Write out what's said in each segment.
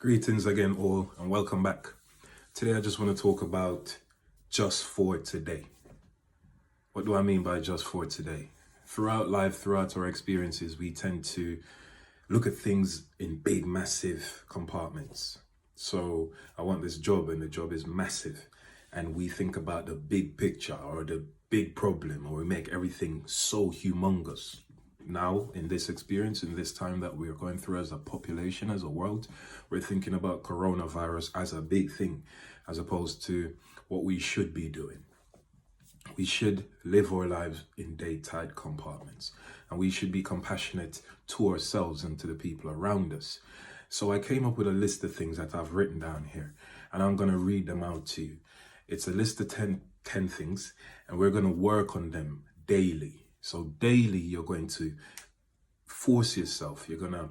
Greetings again, all, and welcome back. Today, I just want to talk about just for today. What do I mean by just for today? Throughout life, throughout our experiences, we tend to look at things in big, massive compartments. So, I want this job, and the job is massive. And we think about the big picture or the big problem, or we make everything so humongous. Now, in this experience, in this time that we're going through as a population, as a world, we're thinking about coronavirus as a big thing, as opposed to what we should be doing. We should live our lives in tight compartments, and we should be compassionate to ourselves and to the people around us. So I came up with a list of things that I've written down here, and I'm going to read them out to you. It's a list of 10 things, and we're going to work on them daily. So daily, you're going to force yourself. You're going to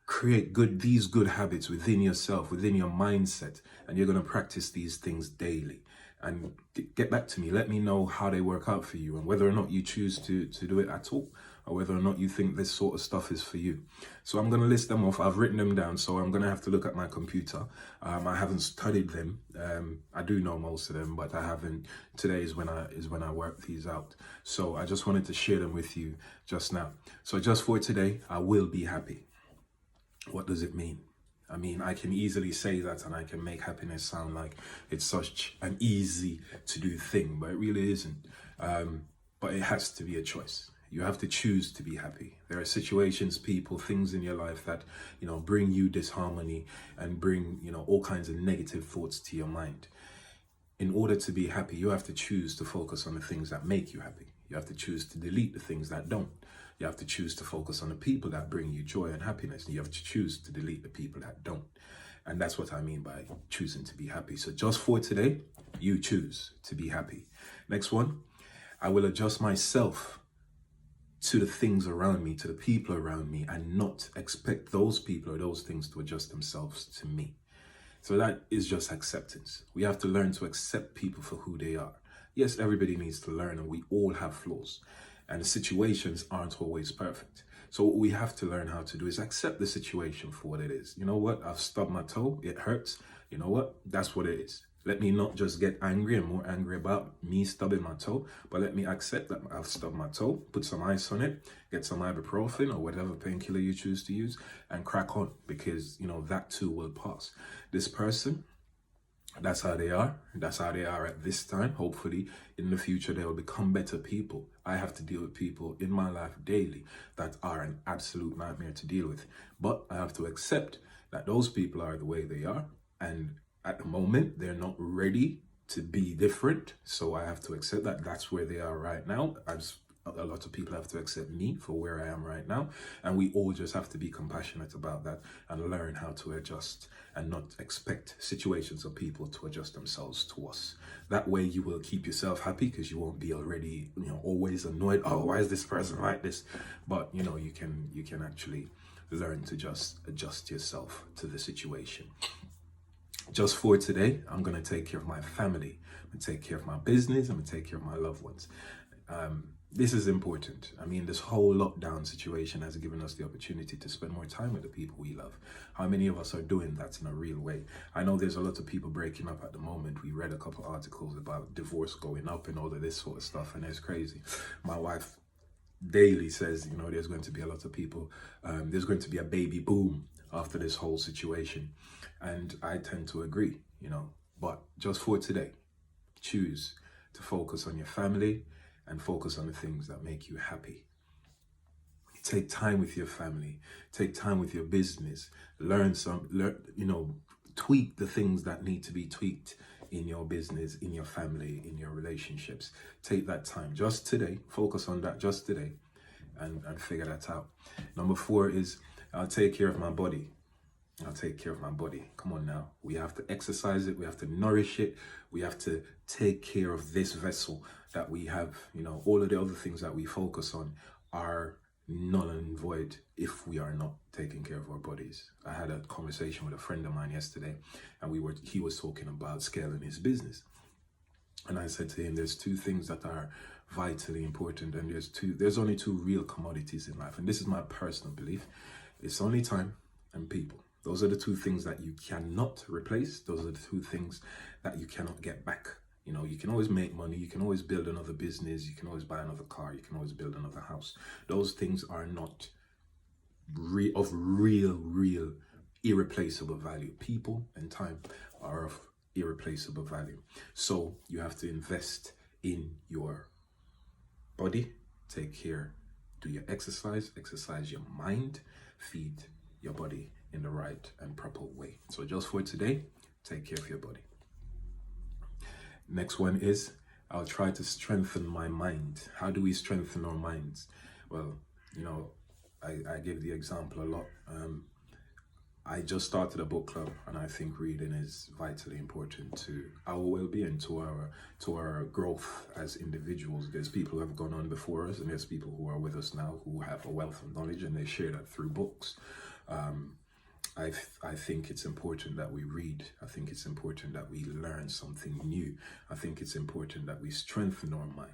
create these good habits within yourself, within your mindset, and you're going to practice these things daily. And get back to me. Let me know how they work out for you, and whether or not you choose to do it at all, or whether or not you think this sort of stuff is for you. So I'm going to list them off. I've written them down, so I'm going to have to look at my computer. I haven't studied them. I do know most of them, but I haven't. Today is when I work these out. So I just wanted to share them with you just now. So just for today, I will be happy. What does it mean? I mean, I can easily say that, and I can make happiness sound like it's such an easy to do thing, but it really isn't. But it has to be a choice. You have to choose to be happy. There are situations, people, things in your life that, bring you disharmony and bring, all kinds of negative thoughts to your mind. In order to be happy, you have to choose to focus on the things that make you happy. You have to choose to delete the things that don't. You have to choose to focus on the people that bring you joy and happiness. And you have to choose to delete the people that don't. And that's what I mean by choosing to be happy. So just for today, you choose to be happy. Next one, I will adjust myself to the things around me, to the people around me, and not expect those people or those things to adjust themselves to me. So that is just acceptance. We have to learn to accept people for who they are. Yes, everybody needs to learn, and we all have flaws. And the situations aren't always perfect. So what we have to learn how to do is accept the situation for what it is. You know what? I've stubbed my toe. It hurts. You know what? That's what it is. Let me not just get angry and more angry about me stubbing my toe, but let me accept that I've stubbed my toe, put some ice on it, get some ibuprofen or whatever painkiller you choose to use, and crack on, because, that too will pass. This person, that's how they are. That's how they are at this time. Hopefully, in the future, they will become better people. I have to deal with people in my life daily that are an absolute nightmare to deal with. But I have to accept that those people are the way they are. And at the moment, they're not ready to be different. So I have to accept that that's where they are right now. A lot of people have to accept me for where I am right now. And we all just have to be compassionate about that and learn how to adjust and not expect situations or people to adjust themselves to us. That way you will keep yourself happy, because you won't be already, always annoyed. Oh, why is this person like this? But, you can actually learn to just adjust yourself to the situation. Just for today, I'm going to take care of my family. I'm going to take care of my business. I'm going to take care of my loved ones. This is important. I mean, this whole lockdown situation has given us the opportunity to spend more time with the people we love. How many of us are doing that in a real way? I know there's a lot of people breaking up at the moment. We read a couple of articles about divorce going up and all of this sort of stuff, and it's crazy. My wife daily says, there's going to be a lot of people, there's going to be a baby boom after this whole situation. And I tend to agree, but just for today, choose to focus on your family and focus on the things that make you happy. Take time with your family, take time with your business, tweak the things that need to be tweaked in your business, in your family, in your relationships. Take that time just today, focus on that just today, and figure that out. Number 4 is, I'll take care of my body. I'll take care of my body. Come on now. We have to exercise it. We have to nourish it. We have to take care of this vessel that we have. All of the other things that we focus on are null and void if we are not taking care of our bodies. I had a conversation with a friend of mine yesterday, and he was talking about scaling his business. And I said to him, there's 2 things that are vitally important, and there's only 2 real commodities in life. And this is my personal belief. It's only time and people. Those are the two things that you cannot replace. Those are the two things that you cannot get back. You know, you can always make money, you can always build another business, you can always buy another car, you can always build another house. Those things are not of real irreplaceable value. People and time are of irreplaceable value. So you have to invest in your body, take care, do your exercise your mind, feed your body in the right and proper way. So just for today, take care of your body. Next one is, I'll try to strengthen my mind. How do we strengthen our minds? Well, you know, I give the example a lot. I just started a book club, and I think reading is vitally important to our well-being, to our growth as individuals. There's people who have gone on before us, and there's people who are with us now who have a wealth of knowledge, and they share that through books. I think it's important that we read. I think it's important that we learn something new. I think it's important that we strengthen our mind.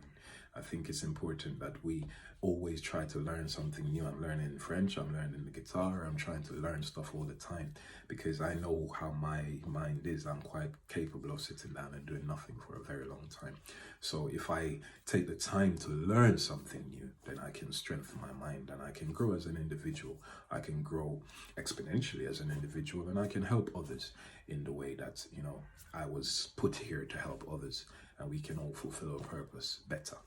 I think it's important that we always try to learn something new. I'm learning French, I'm learning the guitar, I'm trying to learn stuff all the time because I know how my mind is. I'm quite capable of sitting down and doing nothing for a very long time. So if I take the time to learn something new, then I can strengthen my mind and I can grow as an individual. I can grow exponentially as an individual, and I can help others in the way that, you know, I was put here to help others, and we can all fulfill our purpose better.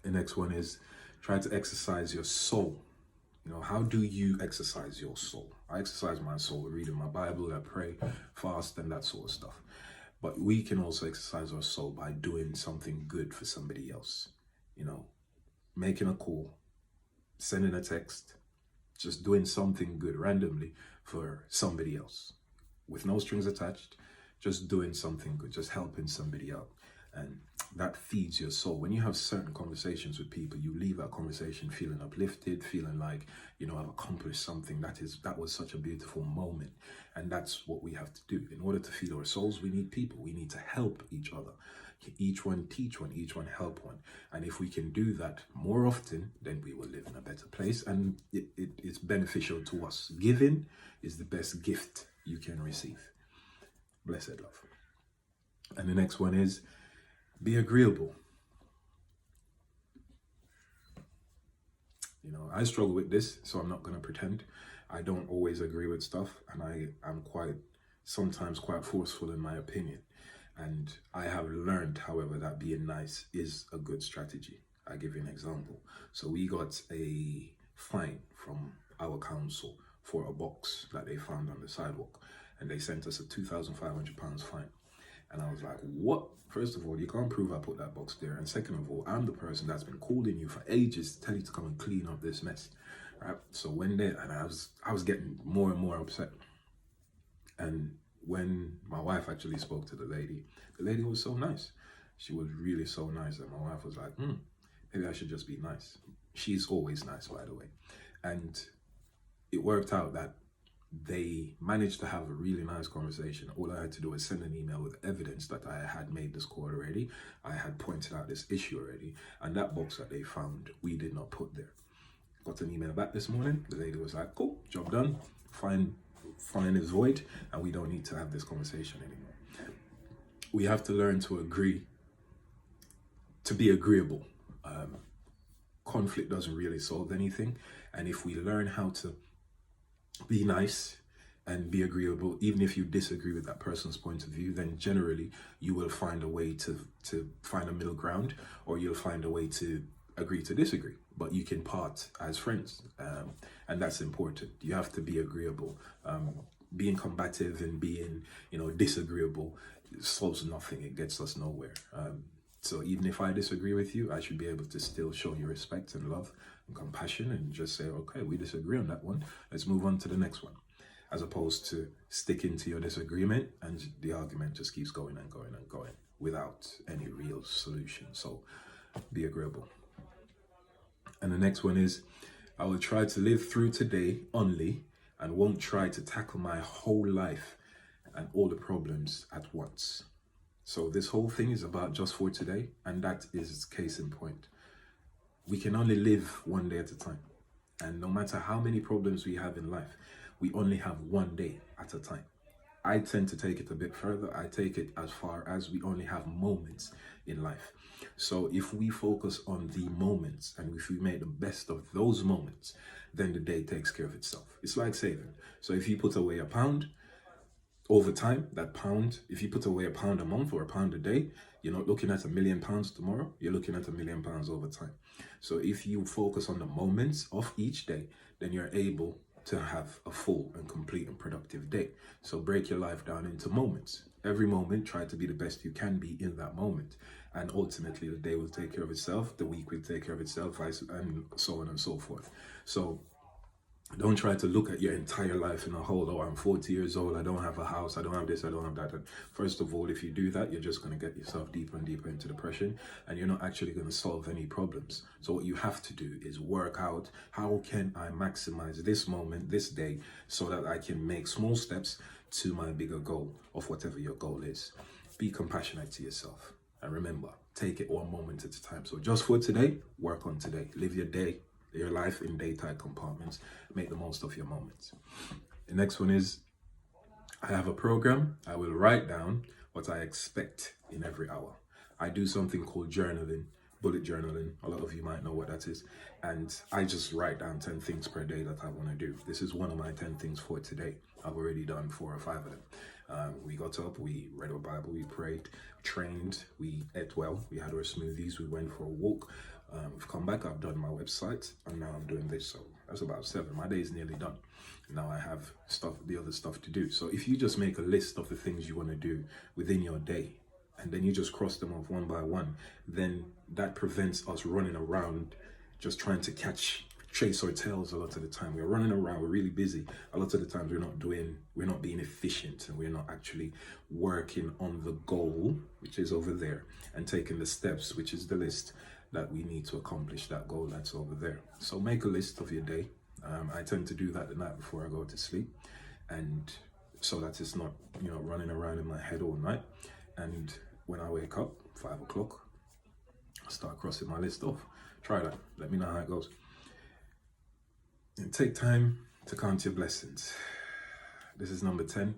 The next one is, try to exercise your soul. You know, how do you exercise your soul? I exercise my soul reading my Bible, I pray, fast, and that sort of stuff. But we can also exercise our soul by doing something good for somebody else. You know, making a call, sending a text, just doing something good randomly for somebody else with no strings attached, just doing something good, just helping somebody out. And that feeds your soul. When you have certain conversations with people, you leave that conversation feeling uplifted, feeling like, you know, I've accomplished something. That was such a beautiful moment. And that's what we have to do. In order to feed our souls, we need people. We need to help each other. Each one teach one, each one help one. And if we can do that more often, then we will live in a better place. And it's beneficial to us. Giving is the best gift you can receive. Blessed love. And the next one is, be agreeable. You know, I struggle with this, so I'm not going to pretend. I don't always agree with stuff, and I'm sometimes quite forceful in my opinion. And I have learned, however, that being nice is a good strategy. I give you an example. So we got a fine from our council for a box that they found on the sidewalk, and they sent us a £2,500 fine. And I was like, what? First of all, you can't prove I put that box there. And second of all, I'm the person that's been calling you for ages to tell you to come and clean up this mess. Right? So I was getting more and more upset. And when my wife actually spoke to the lady was so nice. She was really so nice that my wife was like, maybe I should just be nice. She's always nice, by the way. And it worked out that they managed to have a really nice conversation. All I had to do was send an email with evidence that I had made this call already. I had pointed out this issue already. And that box that they found, we did not put there. Got an email back this morning. The lady was like, cool, job done. Fine is void, and we don't need to have this conversation anymore. We have to learn to agree, to be agreeable. Conflict doesn't really solve anything. And if we learn how to be nice and be agreeable, even if you disagree with that person's point of view, then generally you will find a way to find a middle ground, or you'll find a way to agree to disagree, but you can part as friends. And that's important. You have to be agreeable. Being combative and being, disagreeable solves nothing. It gets us nowhere. So even if I disagree with you, I should be able to still show you respect and love and compassion and just say, okay, we disagree on that one. Let's move on to the next one. As opposed to sticking to your disagreement and the argument just keeps going and going and going without any real solution. So be agreeable. And the next one is, I will try to live through today only and won't try to tackle my whole life and all the problems at once. So this whole thing is about just for today, and that is case in point. We can only live one day at a time. And no matter how many problems we have in life, We only have one day at a time. I tend to take it a bit further. I take it as far as we only have moments in life. So if we focus on the moments and if we make the best of those moments, then the day takes care of itself. It's like saving. So if you put away £1, over time, that pound, if you put away £1 a month or £1 a day, you're not looking at £1 million tomorrow, you're looking at £1 million over time. So if you focus on the moments of each day, then you're able to have a full and complete and productive day. So break your life down into moments. Every moment, try to be the best you can be in that moment. And ultimately, the day will take care of itself, the week will take care of itself, and so on and so forth. So don't try to look at your entire life in a whole, oh, I'm 40 years old, I don't have a house, I don't have this, I don't have that. And first of all, if you do that, you're just going to get yourself deeper and deeper into depression, and you're not actually going to solve any problems. So what you have to do is work out, how can I maximize this moment, this day, so that I can make small steps to my bigger goal of whatever your goal is. Be compassionate to yourself. And remember, take it one moment at a time. So just for today, work on today. Live your life in daytime compartments. Make the most of your moments. The next one is, I have a program. I will write down what I expect in every hour. I do something called journaling, bullet journaling. A lot of you might know what that is. And I just write down 10 things per day that I want to do. This is one of my 10 things for today. I've already done 4 or 5 of them. We got up, we read our Bible, we prayed, trained, we ate well, we had our smoothies, we went for a walk. We've come back, I've done my website, and now I'm doing this. So that's about 7. My day is nearly done. Now I have the other stuff to do. So if you just make a list of the things you want to do within your day, and then you just cross them off one by one, then that prevents us running around just trying to chase our tails a lot of the time. We're running around, we're really busy. A lot of the times we're not being efficient, and we're not actually working on the goal, which is over there, and taking the steps, which is the list that we need to accomplish that goal that's over there. So make a list of your day. I tend to do that the night before I go to sleep, and so that it's not, running around in my head all night. And when I wake up, 5 o'clock, I start crossing my list off. Try that. Let me know how it goes. And take time to count your blessings. This is number 10.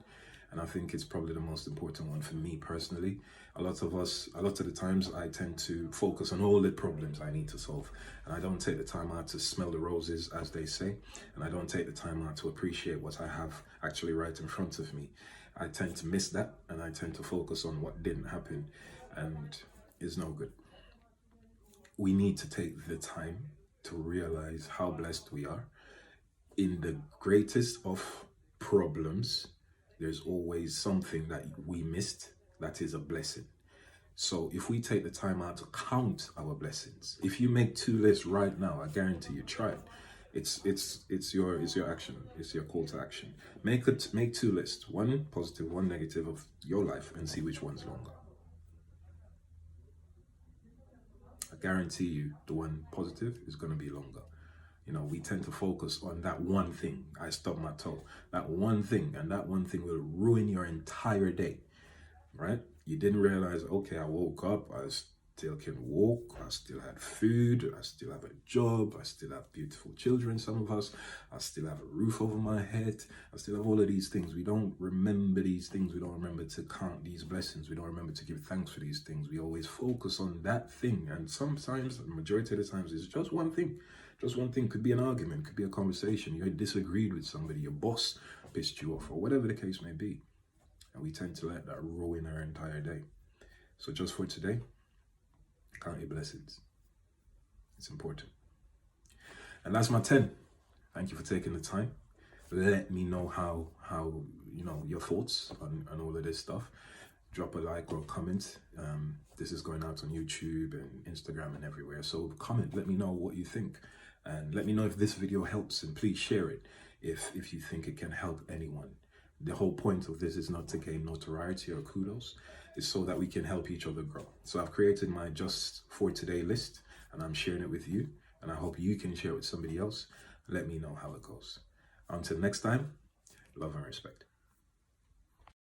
And I think it's probably the most important one for me personally. A lot of the times I tend to focus on all the problems I need to solve. And I don't take the time out to smell the roses, as they say. And I don't take the time out to appreciate what I have actually right in front of me. I tend to miss that, and I tend to focus on what didn't happen, and it's no good. We need to take the time to realize how blessed we are. In the greatest of problems, there's always something that we missed that is a blessing. So if we take the time out to count our blessings, if you make 2 lists right now, I guarantee you, try it. It's your action. It's your call to action. Make 2 lists, one positive, one negative of your life, and see which one's longer. I guarantee you the one positive is going to be longer. We tend to focus on that one thing. I stubbed my toe. That one thing, and that one thing will ruin your entire day, right? You didn't realize, okay, I woke up, I still can walk, I still had food, I still have a job, I still have beautiful children, some of us, I still have a roof over my head, I still have all of these things. We don't remember these things. We don't remember to count these blessings. We don't remember to give thanks for these things. We always focus on that thing. And sometimes, the majority of the times, it's just one thing. Just one thing. Could be an argument, could be a conversation. You disagreed with somebody, your boss pissed you off, or whatever the case may be. And we tend to let that ruin our entire day. So just for today, count your blessings. It's important. And that's my 10. Thank you for taking the time. Let me know how your thoughts on all of this stuff. Drop a like or a comment. This is going out on YouTube and Instagram and everywhere. So comment, let me know what you think. And let me know if this video helps, and please share it if you think it can help anyone. The whole point of this is not to gain notoriety or kudos. It's so that we can help each other grow. So I've created my just for today list, and I'm sharing it with you. And I hope you can share it with somebody else. Let me know how it goes. Until next time, love and respect.